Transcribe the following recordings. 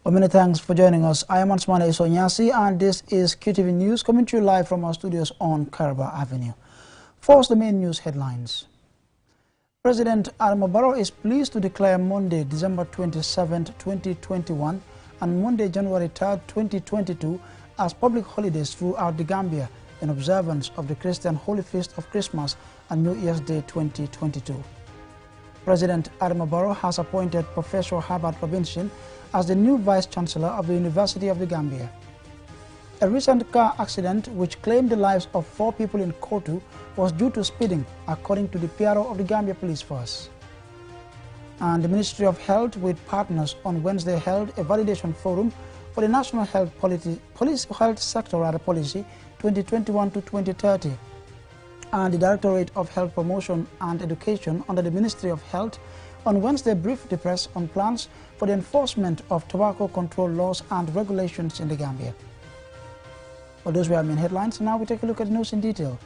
Well, many thanks for joining us. I am Ansmane Isonyasi, and this is QTV News coming to you live from our studios on Caraba Avenue. First, the main news headlines. President Barrow is pleased to declare Monday, December 27, 2021 and Monday, January 3, 2022 as public holidays throughout the Gambia in observance of the Christian Holy Feast of Christmas and New Year's Day 2022. President Barrow has appointed Professor Herbert Robinson as the new Vice-Chancellor of the University of the Gambia. A recent car accident which claimed the lives of 4 people in Kotu was due to speeding, according to the Barrow of the Gambia Police Force. And the Ministry of Health with partners on Wednesday held a validation forum for the National Health Health Sector Policy 2021 to 2030. And the Directorate of Health Promotion and Education under the Ministry of Health on Wednesday briefed the press on plans for the enforcement of tobacco control laws and regulations in the Gambia. Well, those were our main headlines. Now we take a look at the news in detail.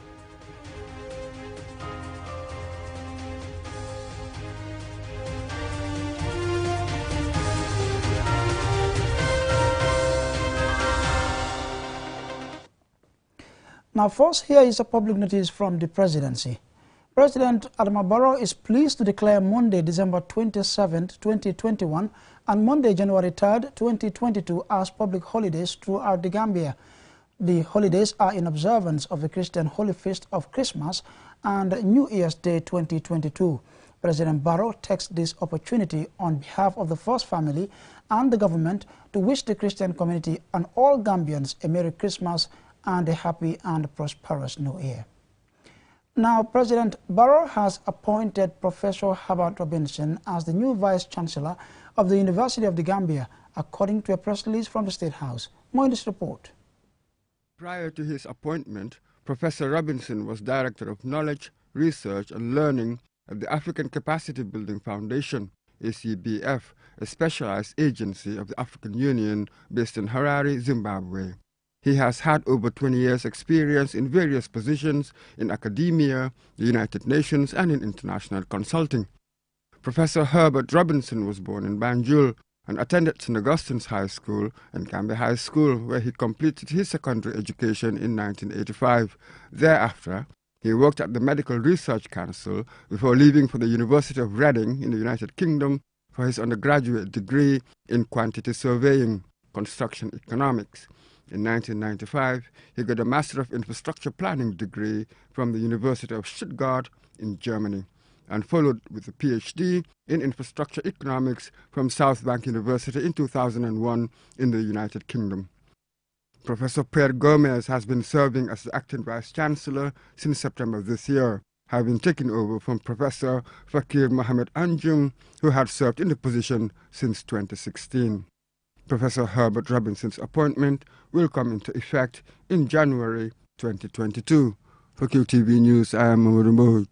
Now first, here is a public notice from the presidency. President Barrow is pleased to declare Monday, December 27, 2021 and Monday, January 3, 2022 as public holidays throughout the Gambia. The holidays are in observance of the Christian Holy Feast of Christmas and New Year's Day 2022. President Barrow takes this opportunity on behalf of the First Family and the government to wish the Christian community and all Gambians a Merry Christmas and a happy and prosperous New Year. Now, President Barrow has appointed Professor Herbert Robinson as the new Vice-Chancellor of the University of the Gambia, according to a press release from the State House. More in this report. Prior to his appointment, Professor Robinson was Director of Knowledge, Research and Learning at the African Capacity Building Foundation, ACBF, a specialized agency of the African Union based in Harare, Zimbabwe. He has had over 20 years' experience in various positions in academia, the United Nations, and in international consulting. Professor Herbert Robinson was born in Banjul and attended St. Augustine's High School and Gambia High School, where he completed his secondary education in 1985. Thereafter, he worked at the Medical Research Council before leaving for the University of Reading in the United Kingdom for his undergraduate degree in quantity surveying, construction economics. In 1995, he got a Master of Infrastructure Planning degree from the University of Stuttgart in Germany and followed with a PhD in Infrastructure Economics from South Bank University in 2001 in the United Kingdom. Professor Pierre Gomez has been serving as the Acting Vice-Chancellor since September this year, having taken over from Professor Fakir Mohamed Anjum, who had served in the position since 2016. Professor Herbert Robinson's appointment will come into effect in January 2022. For QTV News, I am Mahmoud.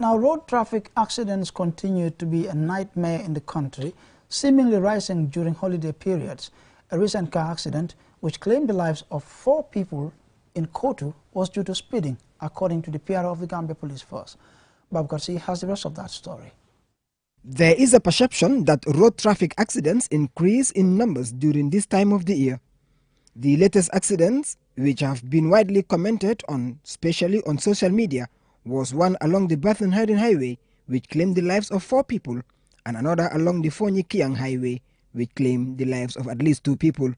Now, road traffic accidents continue to be a nightmare in the country, seemingly rising during holiday periods. A recent car accident, which claimed the lives of 4 people in Kotu, was due to speeding, according to the Barrow of the Gambia Police Force. Bob Garcia has the rest of that story. There is a perception that road traffic accidents increase in numbers during this time of the year. The latest accidents, which have been widely commented on, especially on social media, was one along the Bath-and-Haydon Highway, which claimed the lives of 4 people, and another along the Fonyi-Kiang Highway, which claimed the lives of at least 2 people.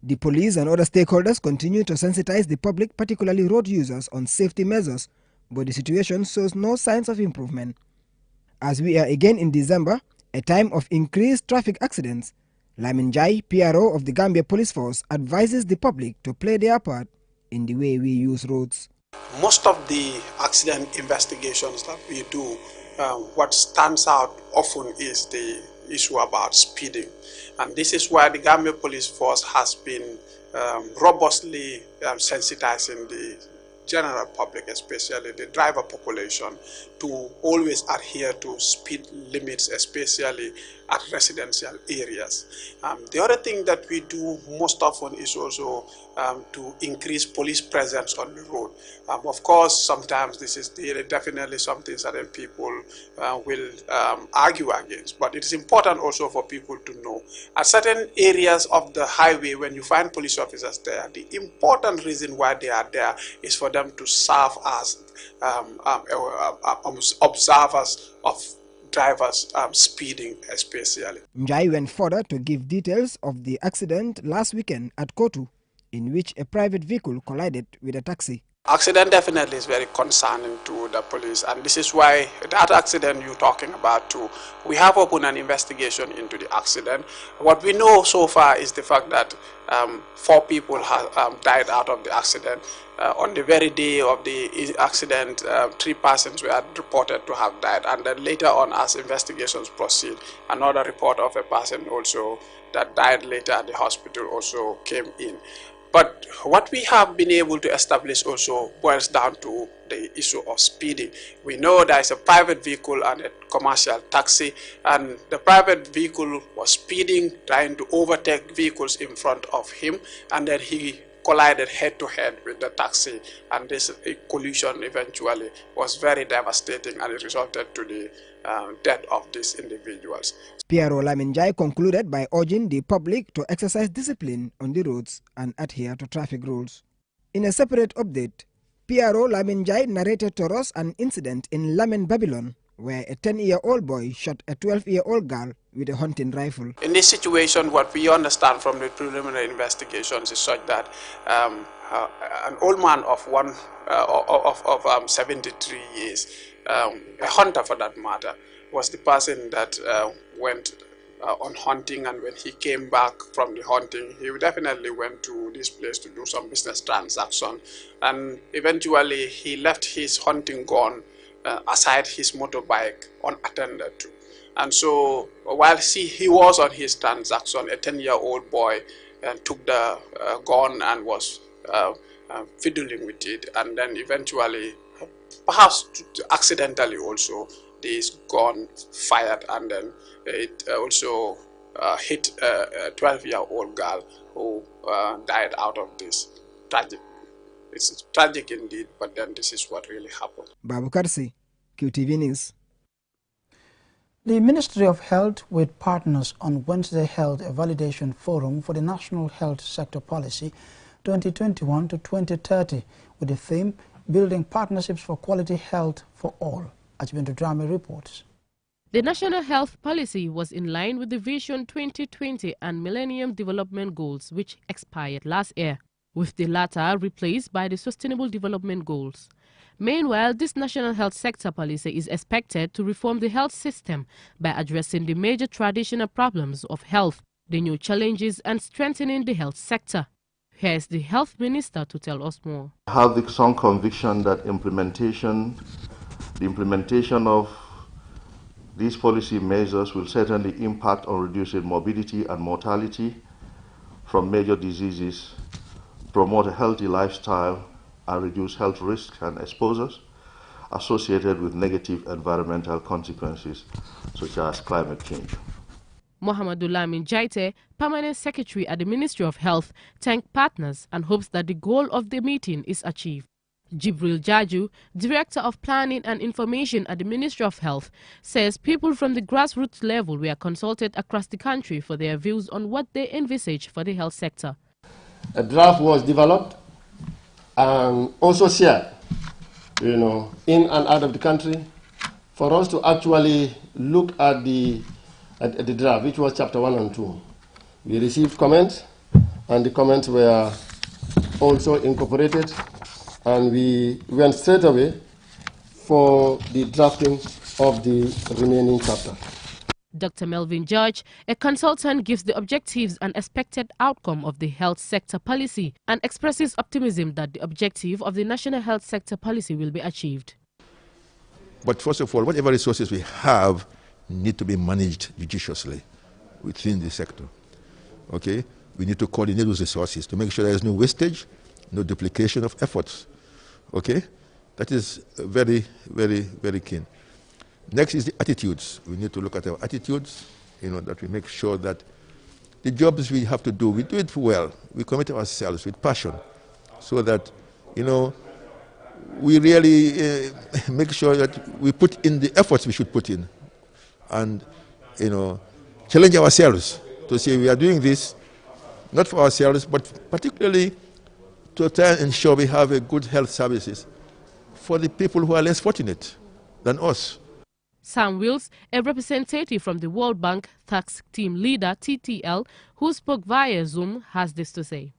The police and other stakeholders continue to sensitize the public, particularly road users, on safety measures, but the situation shows no signs of improvement. As we are again in December, a time of increased traffic accidents, Lamin Jai, PRO of the Gambia Police Force, advises the public to play their part in the way we use roads. Most of the accident investigations that we do, what stands out often is the issue about speeding. And this is why the Gambia Police Force has been robustly sensitizing the general public, especially the driver population, to always adhere to speed limits, especially at residential areas. The other thing that we do most often is also to increase police presence on the road. Of course, sometimes this is definitely something certain people will argue against, but it is important also for people to know. At certain areas of the highway, when you find police officers there, the important reason why they are there is for them to serve as observers of drivers speeding especially. Njai went further to give details of the accident last weekend at Kotu, in which a private vehicle collided with a taxi. Accident definitely is very concerning to the police, and this is why that accident you're talking about too, we have opened an investigation into the accident. What we know so far is the fact that 4 people have died out of the accident. On the very day of the accident, 3 persons were reported to have died, and then later on, as investigations proceed, another report of a person also that died later at the hospital also came in. But what we have been able to establish also boils down to the issue of speeding. We know there is a private vehicle and a commercial taxi, and the private vehicle was speeding, trying to overtake vehicles in front of him, and then he collided head-to-head with the taxi, and this collision eventually was very devastating, and it resulted to the death of these individuals. Barrow Laminjai concluded by urging the public to exercise discipline on the roads and adhere to traffic rules. In a separate update, Barrow Laminjai narrated to us an incident in Lamin, Babylon, where a 10-year-old boy shot a 12-year-old girl with a hunting rifle. In this situation, what we understand from the preliminary investigations is such that an old man of 73 years, a hunter for that matter, was the person that went on hunting, and when he came back from the hunting, he definitely went to this place to do some business transaction, and eventually he left his hunting gun aside his motorbike unattended to. And so while he was on his transaction, a 10-year-old boy took the gun and was fiddling with it, and then eventually, perhaps accidentally also, this gun fired, and then it also hit a 12-year-old girl who died out of this. Tragic. It's tragic indeed, but then this is what really happened. Babu Karsi, QTV News. The Ministry of Health with partners on Wednesday held a validation forum for the National Health Sector Policy 2021 to 2030 with the theme Building Partnerships for Quality Health for All. Ajibintu Drama reports. The National Health Policy was in line with the Vision 2020 and Millennium Development Goals, which expired last year, with the latter replaced by the Sustainable Development Goals. Meanwhile, this National Health Sector Policy is expected to reform the health system by addressing the major traditional problems of health, the new challenges, and strengthening the health sector. Here's the Health Minister to tell us more. I have the strong conviction that the implementation of these policy measures will certainly impact on reducing morbidity and mortality from major diseases, promote a healthy lifestyle, and reduce health risks and exposures associated with negative environmental consequences such as climate change. Mohamedou Lamin Jaite, Permanent Secretary at the Ministry of Health, thanked partners and hopes that the goal of the meeting is achieved. Jibril Jaju, Director of Planning and Information at the Ministry of Health, says people from the grassroots level were consulted across the country for their views on what they envisage for the health sector. A draft was developed and also shared, in and out of the country, for us to actually look at the draft, which was chapter 1 and 2. We received comments, and the comments were also incorporated, and we went straight away for the drafting of the remaining chapter. Dr. Melvin George, a consultant, gives the objectives and expected outcome of the health sector policy and expresses optimism that the objective of the National Health Sector Policy will be achieved. But first of all, whatever resources we have need to be managed judiciously within the sector. Okay? We need to coordinate those resources to make sure there is no wastage, no duplication of efforts. Okay? That is very, very, very keen. Next is the attitudes. We need to look at our attitudes that we make sure that the jobs we have to do, we do it well. We commit ourselves with passion so that, we really make sure that we put in the efforts we should put in and, challenge ourselves to say we are doing this not for ourselves, but particularly to try and ensure we have a good health services for the people who are less fortunate than us. Sam Wills, a representative from the World Bank Tax Team Leader, TTL, who spoke via Zoom, has this to say.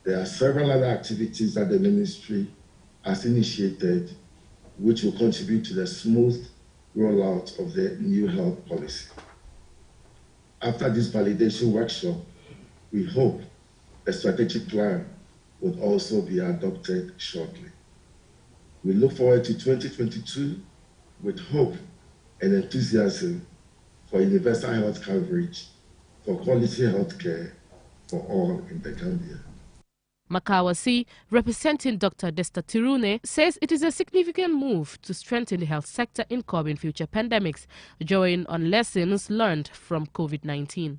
There are several other activities that the ministry has initiated which will contribute to the smooth rollout of the new health policy. After this validation workshop, we hope a strategic plan would also be adopted shortly. We look forward to 2022 with hope and enthusiasm for universal health coverage, for quality health care for all in the Gambia. Makawasi, representing Dr. Desta Tirune, says it is a significant move to strengthen the health sector in curbing future pandemics, drawing on lessons learned from COVID-19.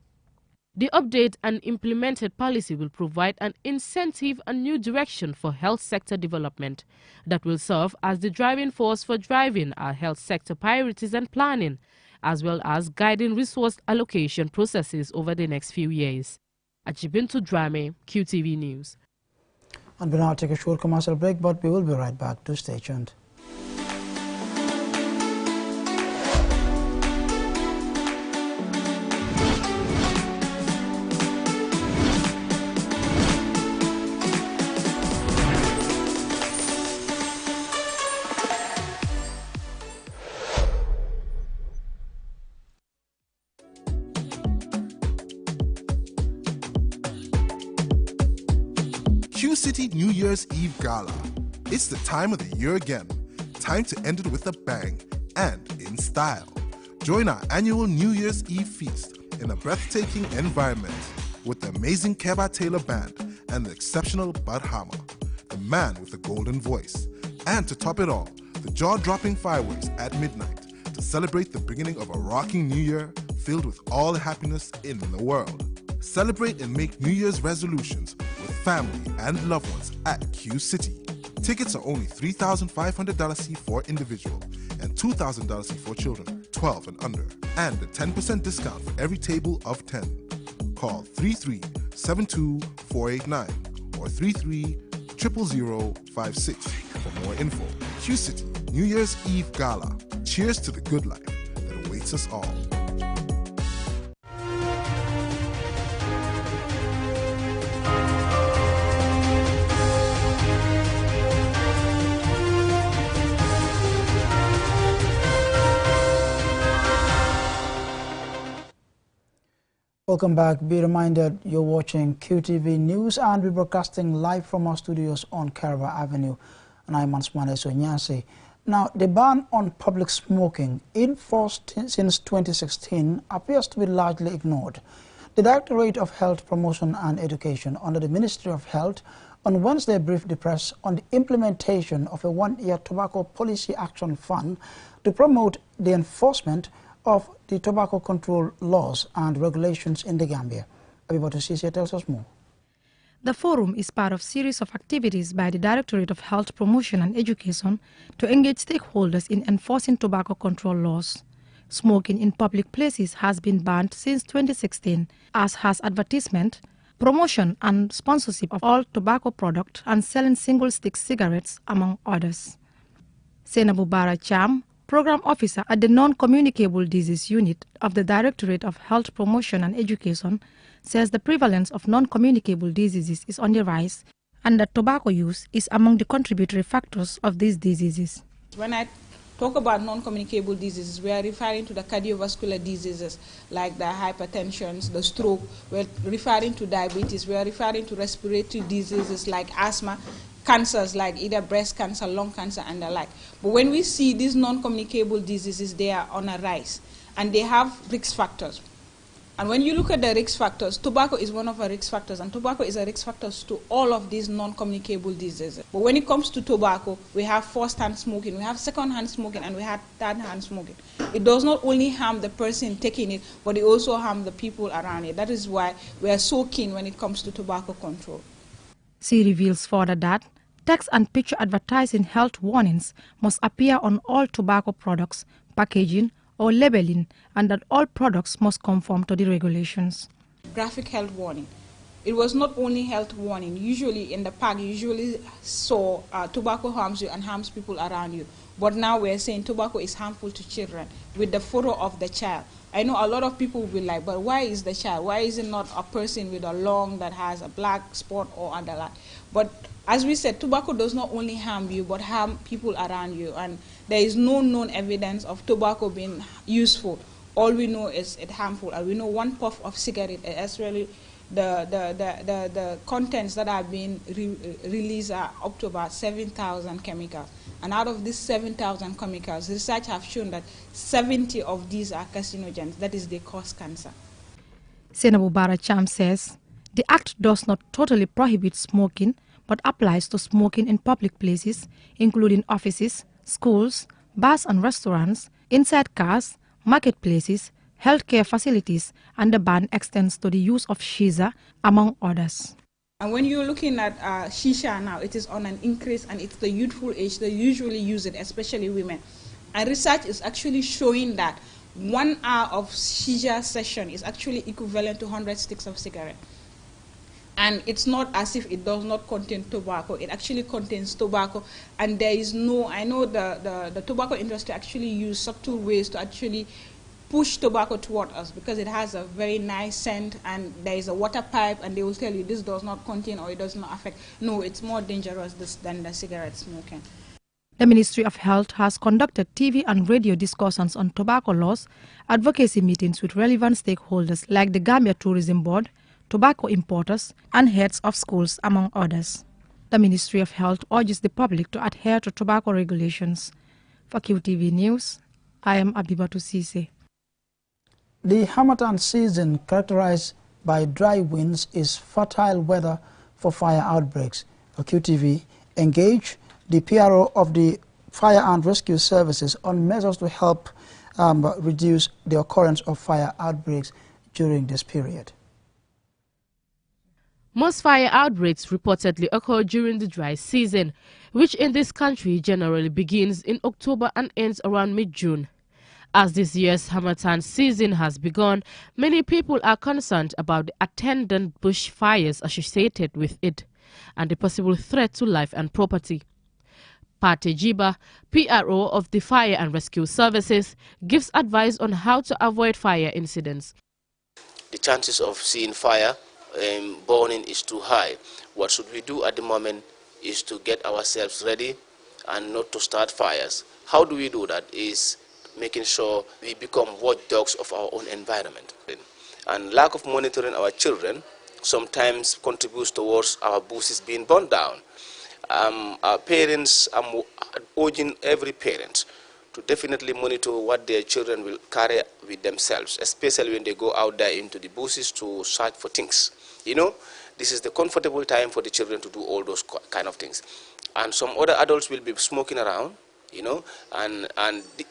The update and implemented policy will provide an incentive and new direction for health sector development that will serve as the driving force for driving our health sector priorities and planning, as well as guiding resource allocation processes over the next few years. Ajibintu Drame, QTV News. And we'll now take a short commercial break, but we will be right back. To stay tuned. City New Year's Eve Gala. It's the time of the year again. Time to end it with a bang and in style. Join our annual New Year's Eve feast in a breathtaking environment with the amazing Keba Taylor Band and the exceptional Bud Hammer, the man with the golden voice. And to top it all, the jaw-dropping fireworks at midnight to celebrate the beginning of a rocking new year filled with all the happiness in the world. Celebrate and make New Year's resolutions with family and loved ones at Q City. Tickets are only $3,500 for individual and $2,000 for children 12 and under, and a 10% discount for every table of 10. Call 33-72489 or 33-00056 for more info. Q City New Year's Eve Gala. Cheers to the good life that awaits us all. Welcome back. Be reminded you're watching QTV News and we're broadcasting live from our studios on Carver Avenue. And I'm Ansmane Sonyasi. Now, the ban on public smoking, in force since 2016, appears to be largely ignored. The Directorate of Health Promotion and Education under the Ministry of Health on Wednesday briefed the press on the implementation of a one-year tobacco policy action fund to promote the enforcement of the tobacco control laws and regulations in the Gambia. Abibatu Sisi tells us more. The forum is part of a series of activities by the Directorate of Health Promotion and Education to engage stakeholders in enforcing tobacco control laws. Smoking in public places has been banned since 2016, as has advertisement, promotion and sponsorship of all tobacco products and selling single-stick cigarettes, among others. Senabu Bara Cham, Program Officer at the Non-Communicable Disease Unit of the Directorate of Health Promotion and Education, says the prevalence of non-communicable diseases is on the rise and that tobacco use is among the contributory factors of these diseases. When I talk about non-communicable diseases, we are referring to the cardiovascular diseases like the hypertension, the stroke, we're referring to diabetes, we are referring to respiratory diseases like asthma, cancers like either breast cancer, lung cancer, and the like. But when we see these non-communicable diseases, they are on a rise, and they have risk factors. And when you look at the risk factors, tobacco is one of our risk factors, and tobacco is a risk factor to all of these non-communicable diseases. But when it comes to tobacco, we have first-hand smoking, we have second-hand smoking, and we have third-hand smoking. It does not only harm the person taking it, but it also harms the people around it. That is why we are so keen when it comes to tobacco control. She reveals further that text and picture advertising health warnings must appear on all tobacco products, packaging, or labeling, and that all products must conform to the regulations. Graphic health warning. It was not only health warning. Usually in the pack, you usually saw tobacco harms you and harms people around you. But now we're saying tobacco is harmful to children with the photo of the child. I know a lot of people will be like, but why is the child? Why is it not a person with a lung that has a black spot or underline? But as we said, tobacco does not only harm you, but harm people around you. And there is no known evidence of tobacco being useful. All we know is it's harmful. And we know one puff of cigarette, especially the contents that are being released are up to about 7,000 chemicals. And out of these 7,000 chemicals, research have shown that 70 of these are carcinogens. That is, they cause cancer. Senator Barrow says the act does not totally prohibit smoking, but applies to smoking in public places, including offices, schools, bars and restaurants, inside cars, marketplaces, healthcare facilities, and the ban extends to the use of shisha, among others. And when you're looking at shisha now, it is on an increase, and it's the youthful age. They usually use it, especially women. And research is actually showing that 1 hour of shisha session is actually equivalent to 100 sticks of cigarette. And it's not as if it does not contain tobacco. It actually contains tobacco, and there is no, I know the tobacco industry actually use subtle ways to actually push tobacco toward us because it has a very nice scent, and there is a water pipe, and they will tell you this does not contain or it does not affect. No, it's more dangerous than the cigarette smoking. The Ministry of Health has conducted TV and radio discussions on tobacco laws, advocacy meetings with relevant stakeholders like the Gambia Tourism Board, tobacco importers, and heads of schools, among others. The Ministry of Health urges the public to adhere to tobacco regulations. For QTV News, I am Abibatu Sise. The Harmattan season, characterized by dry winds, is fertile weather for fire outbreaks. For QTV, engage the PRO of the Fire and Rescue Services on measures to help reduce the occurrence of fire outbreaks during this period. Most fire outbreaks reportedly occur during the dry season, which in this country generally begins in October and ends around mid-June. As this year's Harmattan season has begun, many people are concerned about the attendant bush fires associated with it and the possible threat to life and property. Pate Jiba, PRO of the Fire and Rescue Services, gives advice on how to avoid fire incidents. The chances of seeing fire burning is too high. What should we do at the moment is to get ourselves ready and not to start fires. How do we do that? Is making sure we become watchdogs of our own environment. And lack of monitoring our children sometimes contributes towards our bushes being burned down. Our parents, I'm urging every parent to definitely monitor what their children will carry with themselves, especially when they go out there into the bushes to search for things. You know, this is the comfortable time for the children to do all those kind of things. And some other adults will be smoking around, you know, and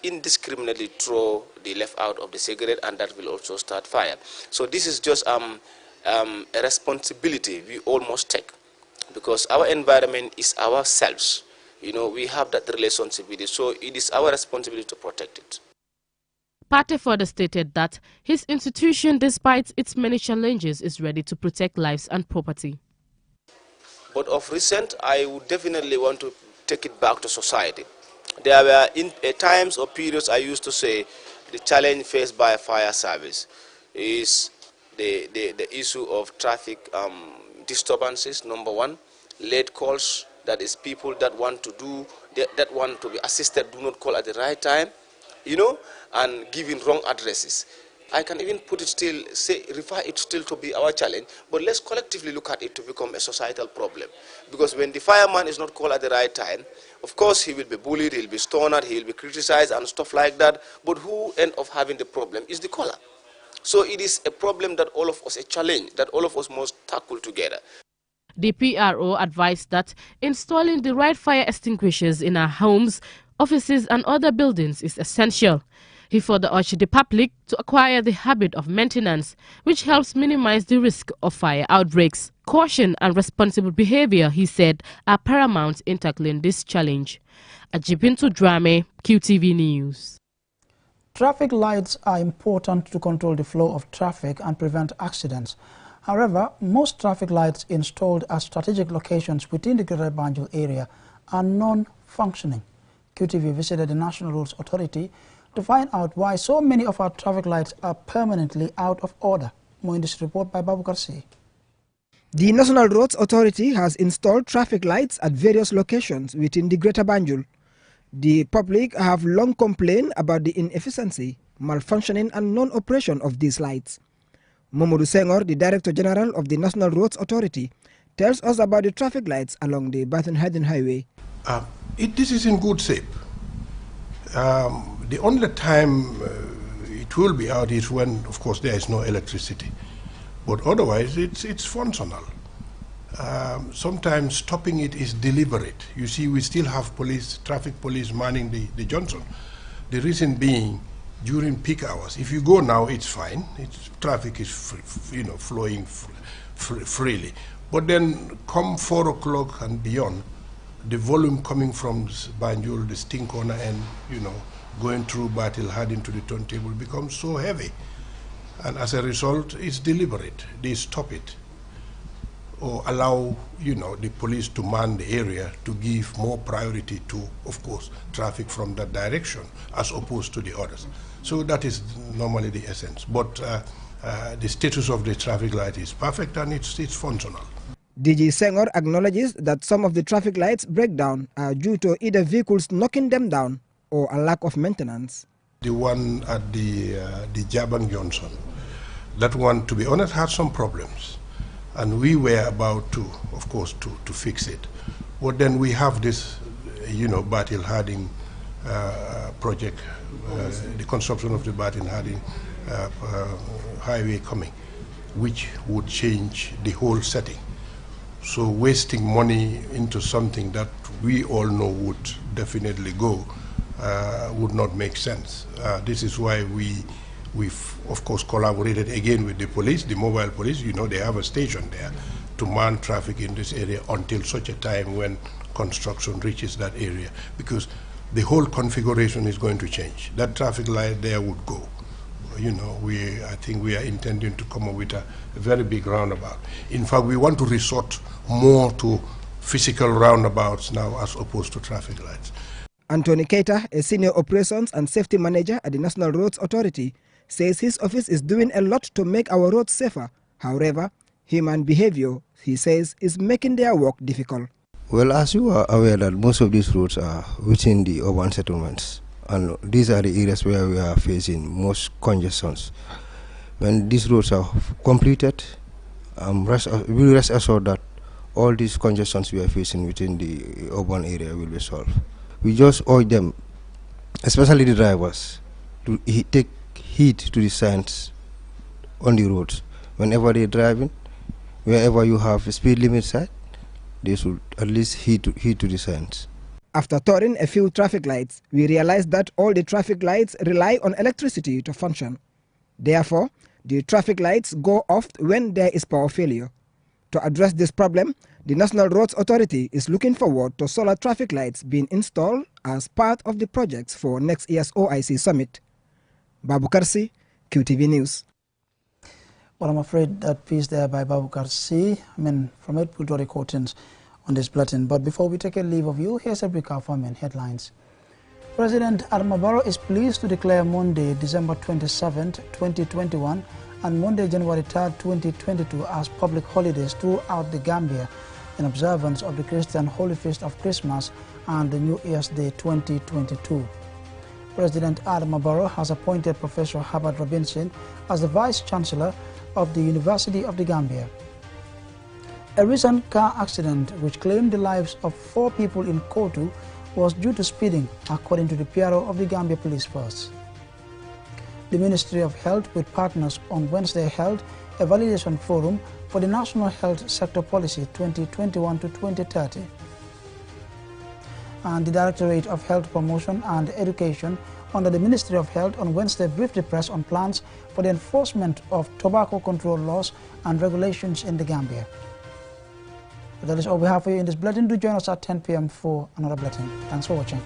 indiscriminately throw the left out of the cigarette, and that will also start fire. So this is just a responsibility we all must take, because our environment is ourselves. You know, we have that relationship with it, so it is our responsibility to protect it. Pate further stated that his institution, despite its many challenges, is ready to protect lives and property. But of recent, I would definitely want to take it back to society. There were times or periods I used to say the challenge faced by fire service is the issue of traffic disturbances, number one, late calls, that is people that want to do, that want to be assisted do not call at the right time, you know, and giving wrong addresses. I can even put it still, refer it still to be our challenge, but let's collectively look at it to become a societal problem. Because when the fireman is not called at the right time, of course he will be bullied, he will be stoned, he will be criticized and stuff like that, but who ends up having the problem is the caller. So it is a problem that all of us, a challenge that all of us must tackle together. The PRO advised that installing the right fire extinguishers in our homes, offices and other buildings is essential. He further urged the public to acquire the habit of maintenance, which helps minimize the risk of fire outbreaks. Caution and responsible behavior, he said, are paramount in tackling this challenge. Ajibintu Drame, QTV News. Traffic lights are important to control the flow of traffic and prevent accidents. However, most traffic lights installed at strategic locations within the Greater Banjul area are non-functioning. QTV visited the National Roads Authority to find out why so many of our traffic lights are permanently out of order. More in this report by Babu Karsi. The National Roads Authority has installed traffic lights at various locations within the Greater Banjul. The public have long complained about the inefficiency, malfunctioning and non-operation of these lights. Mamadou Senghor, the Director General of the National Roads Authority, tells us about the traffic lights along the Baton-Hayden Highway. This is in good shape. The only time it will be out is when, of course, there is no electricity. But otherwise, it's functional. Sometimes stopping it is deliberate. You see, we still have traffic police manning the junction. The reason being, during peak hours, if you go now, it's fine. Traffic is flowing freely. But then come 4 o'clock and beyond, the volume coming from Banjul, the Sting Corner, and going through Batil Hard into the turntable becomes so heavy. And as a result, it's deliberate. They stop it or allow the police to man the area to give more priority to, of course, traffic from that direction as opposed to the others. So that is normally the essence. But the status of the traffic light is perfect and it's functional. DG Senghor acknowledges that some of the traffic lights breakdown are due to either vehicles knocking them down or a lack of maintenance. The one at the Jabang Johnson, that one, to be honest, had some problems. And we were about to, of course, to fix it. But then we have this, Batil Harding project, the construction of the Batil Harding highway coming, which would change the whole setting. So wasting money into something that we all know would definitely go would not make sense. This is why we've of course collaborated again with the police, the mobile police. They have a station there to man traffic in this area until such a time when construction reaches that area, because the whole configuration is going to change. That traffic light there would go. I think we are intending to come up with a very big roundabout. In fact, we want to resort more to physical roundabouts now as opposed to traffic lights. Anthony Keita, a senior operations and safety manager at the National Roads Authority, says his office is doing a lot to make our roads safer. However, human behavior, he says, is making their work difficult. Well, as you are aware that most of these roads are within the urban settlements, and these are the areas where we are facing most congestions. When these roads are completed, we rest assured that all these congestions we are facing within the urban area will be solved. We just urge them, especially the drivers, to take heed to the signs on the roads. Whenever they're driving, wherever you have a speed limit sign, they should at least heed to the signs. After touring a few traffic lights, we realized that all the traffic lights rely on electricity to function. Therefore, the traffic lights go off when there is power failure. To address this problem, the National Roads Authority is looking forward to solar traffic lights being installed as part of the projects for next year's OIC Summit. Babu Karsi, QTV News. Well, I'm afraid that piece there by Babu Karsi, from it we'll draw the curtains on this bulletin. But before we take a leave of you, here's a recap for main headlines. President Barrow is pleased to declare Monday, December 27, 2021 and Monday, January 3, 2022 as public holidays throughout the Gambia in observance of the Christian Holy Feast of Christmas and the New Year's Day 2022. President Barrow has appointed Professor Herbert Robinson as the Vice Chancellor of the University of the Gambia. A recent car accident which claimed the lives of 4 people in Kotu was due to speeding, according to the PRO of the Gambia Police Force. The Ministry of Health with partners on Wednesday held a validation forum for the National Health Sector Policy 2021 to 2030. And the Directorate of Health Promotion and Education under the Ministry of Health on Wednesday briefed the press on plans for the enforcement of tobacco control laws and regulations in the Gambia. That is all we have for you in this bulletin. Do join us at 10 p.m. for another bulletin. Thanks for watching.